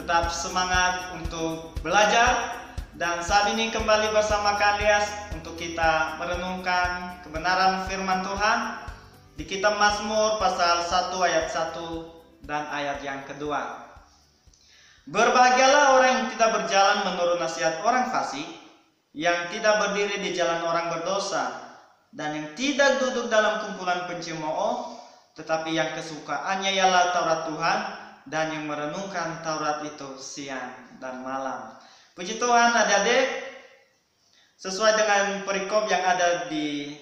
tetap semangat untuk belajar. Dan saat ini kembali bersama Kalias untuk kita merenungkan kebenaran firman Tuhan di kitab Mazmur pasal 1 ayat 1 dan ayat yang kedua. Berbahagialah orang yang tidak berjalan menurut nasihat orang fasik, yang tidak berdiri di jalan orang berdosa, dan yang tidak duduk dalam kumpulan pencemooh, tetapi yang kesukaannya ialah Taurat Tuhan, dan yang merenungkan Taurat itu siang dan malam. Puji Tuhan, adik-adik, sesuai dengan perikop yang ada di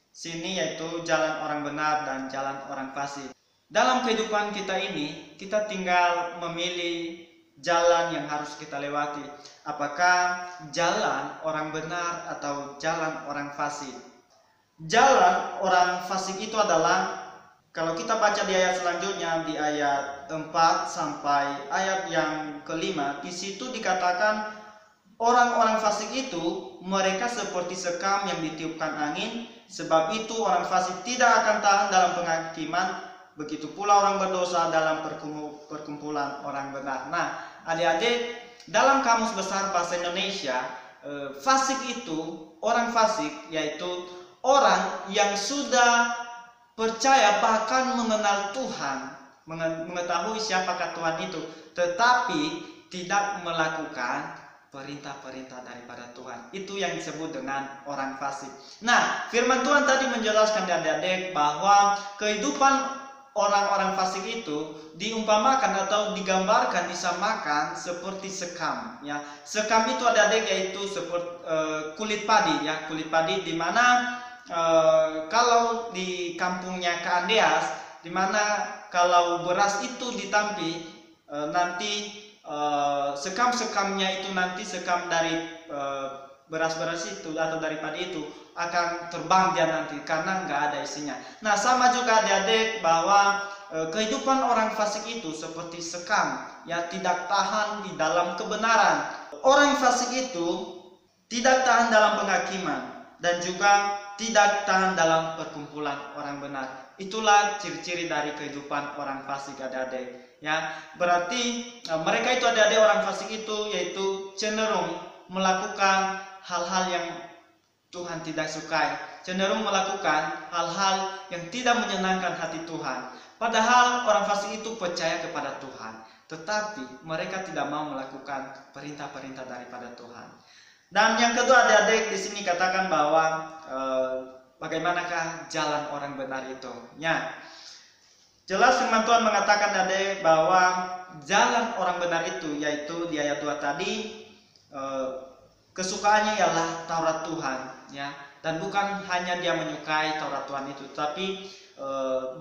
sini, yaitu jalan orang benar dan jalan orang fasik. Dalam kehidupan kita ini, kita tinggal memilih jalan yang harus kita lewati. Apakah jalan orang benar atau jalan orang fasik? Jalan orang fasik itu adalah, kalau kita baca di ayat selanjutnya, di ayat 4 sampai ayat yang kelima, di situ dikatakan orang-orang fasik itu mereka seperti sekam yang ditiupkan angin. Sebab itu orang fasik tidak akan tahan dalam penghakiman, begitu pula orang berdosa dalam perkumpulan orang benar. Nah, adik-adik, dalam Kamus Besar Bahasa Indonesia, fasik itu, orang fasik yaitu orang yang sudah percaya bahkan mengenal Tuhan, mengetahui siapakah Tuhan itu, tetapi tidak melakukan perintah-perintah daripada Tuhan. Itu yang disebut dengan orang fasik. Nah, firman Tuhan tadi menjelaskan adik-adik bahwa kehidupan orang-orang fasik itu diumpamakan atau digambarkan, disamakan seperti sekam. Ya, sekam itu adik-adik yaitu seperti kulit padi. Ya, kulit padi di mana kalau di kampungnya Kak Andeas, di mana kalau beras itu ditampi, nanti sekam-sekamnya itu nanti sekam dari beras-beras itu atau dari padi itu akan terbang dia nanti karena nggak ada isinya. Nah, sama juga adik-adik bahwa kehidupan orang fasik itu seperti sekam, ya, tidak tahan di dalam kebenaran. Orang fasik itu tidak tahan dalam penghakiman dan juga tidak tahan dalam perkumpulan orang benar. Itulah ciri-ciri dari kehidupan orang fasik, adik-adik. Ya, berarti mereka itu adik-adik orang fasik itu yaitu cenderung melakukan hal-hal yang Tuhan tidak sukai, cenderung melakukan hal-hal yang tidak menyenangkan hati Tuhan. Padahal orang fasik itu percaya kepada Tuhan, tetapi mereka tidak mau melakukan perintah-perintah daripada Tuhan. Dan yang kedua, adik-adik, di sini katakan bahwa bagaimanakah jalan orang benar itu? Ya, jelas firman Tuhan mengatakan adik bahwa jalan orang benar itu yaitu di ayat 2 tadi, kesukaannya ialah Taurat Tuhan, ya. Dan bukan hanya dia menyukai Taurat Tuhan itu, tapi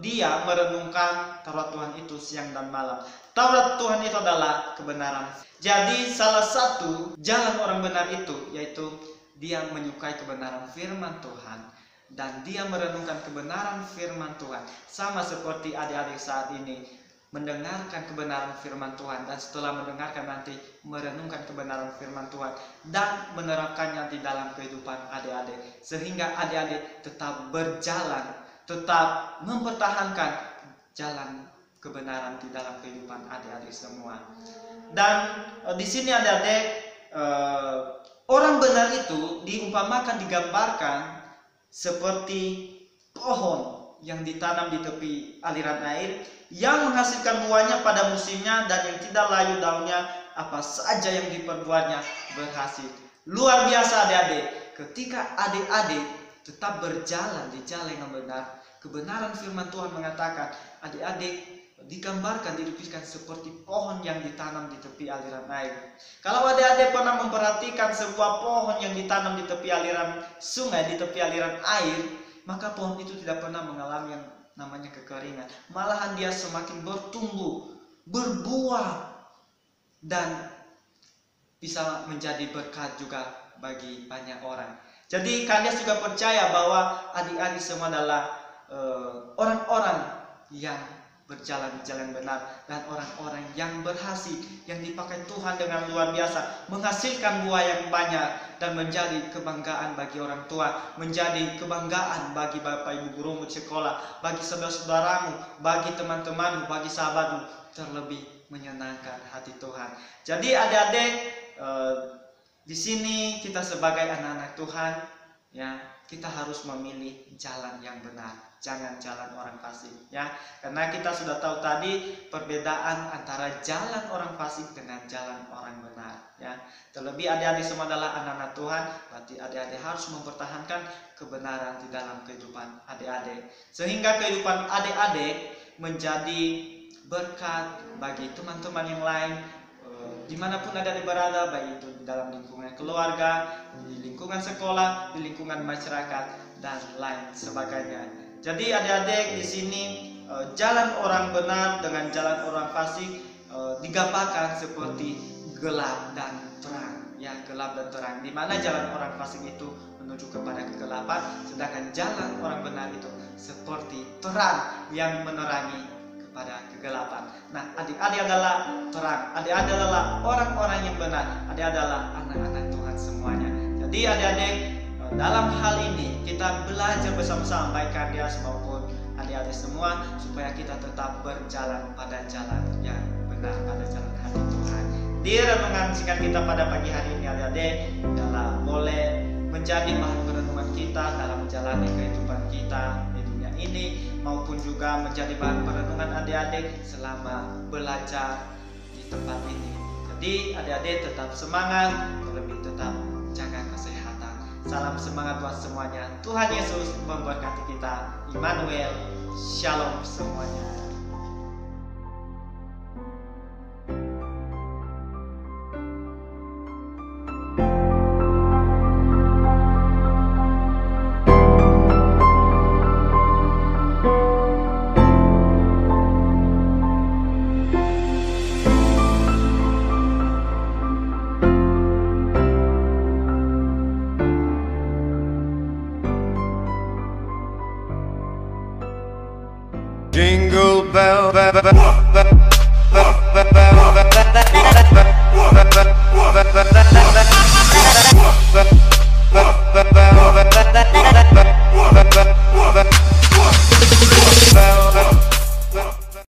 dia merenungkan Taurat Tuhan itu siang dan malam. Taurat Tuhan itu adalah kebenaran. Jadi salah satu jalan orang benar itu yaitu dia menyukai kebenaran firman Tuhan dan dia merenungkan kebenaran firman Tuhan. Sama seperti adik-adik saat ini mendengarkan kebenaran firman Tuhan, dan setelah mendengarkan nanti merenungkan kebenaran firman Tuhan dan menerapkannya di dalam kehidupan adik-adik, sehingga adik-adik tetap berjalan, tetap mempertahankan jalan kebenaran di dalam kehidupan adik-adik semua. Dan di sini adik-adik, orang benar itu diumpamakan, digambarkan seperti pohon yang ditanam di tepi aliran air, yang menghasilkan buahnya pada musimnya dan yang tidak layu daunnya, apa saja yang diperbuatnya berhasil. Luar biasa adik-adik, ketika adik-adik tetap berjalan di jalan yang benar. Kebenaran firman Tuhan mengatakan adik-adik digambarkan, dilukiskan seperti pohon yang ditanam di tepi aliran air. Kalau adik-adik pernah memperhatikan sebuah pohon yang ditanam di tepi aliran sungai, di tepi aliran air, maka pohon itu tidak pernah mengalami yang namanya kekeringan. Malahan dia semakin bertumbuh, berbuah, dan bisa menjadi berkat juga bagi banyak orang. Jadi kalian juga percaya bahwa adik-adik semua adalah orang-orang yang berjalan di jalan benar, dan orang-orang yang berhasil, yang dipakai Tuhan dengan luar biasa, menghasilkan buah yang banyak dan menjadi kebanggaan bagi orang tua, menjadi kebanggaan bagi bapak ibu gurumu di sekolah, bagi saudara-saudaramu, bagi teman-temanmu, bagi sahabatmu, terlebih menyenangkan hati Tuhan. Jadi adik-adik, di sini kita sebagai anak-anak Tuhan, ya, kita harus memilih jalan yang benar, jangan jalan orang fasik, ya. Karena kita sudah tahu tadi perbedaan antara jalan orang fasik dengan jalan orang benar, ya. Terlebih adik-adik semua adalah anak-anak Tuhan, berarti adik-adik harus mempertahankan kebenaran di dalam kehidupan adik-adik, sehingga kehidupan adik-adik menjadi berkat bagi teman-teman yang lain, dimanapun adik-adik berada, baik itu di dalam lingkungan keluarga, di lingkungan sekolah, di lingkungan masyarakat, dan lain sebagainya. Jadi adik-adik di sini jalan orang benar dengan jalan orang fasik digambarkan seperti gelap dan terang, ya, gelap dan terang. Di mana jalan orang fasik itu menuju kepada kegelapan, sedangkan jalan orang benar itu seperti terang yang menerangi pada kegelapan. Nah, adik-adik adalah terang, adik-adik adalah orang-orang yang benar, adik adalah anak-anak Tuhan semuanya. Jadi adik-adik, dalam hal ini kita belajar bersama-sama, baik Kandias maupun adik-adik semua, supaya kita tetap berjalan pada jalan yang benar, pada jalan hati Tuhan. Di renungan singkat kita pada pagi hari ini adik-adik adalah boleh menjadi bahan perenungan kita dalam menjalani kehidupan kita di dunia ini, maupun juga menjadi bahan perenungan adik-adik selama belajar di tempat ini. Jadi adik-adik tetap semangat, terlebih tetap jaga kesehatan. Salam semangat buat semuanya. Tuhan Yesus memberkati kita. Immanuel, Shalom semuanya.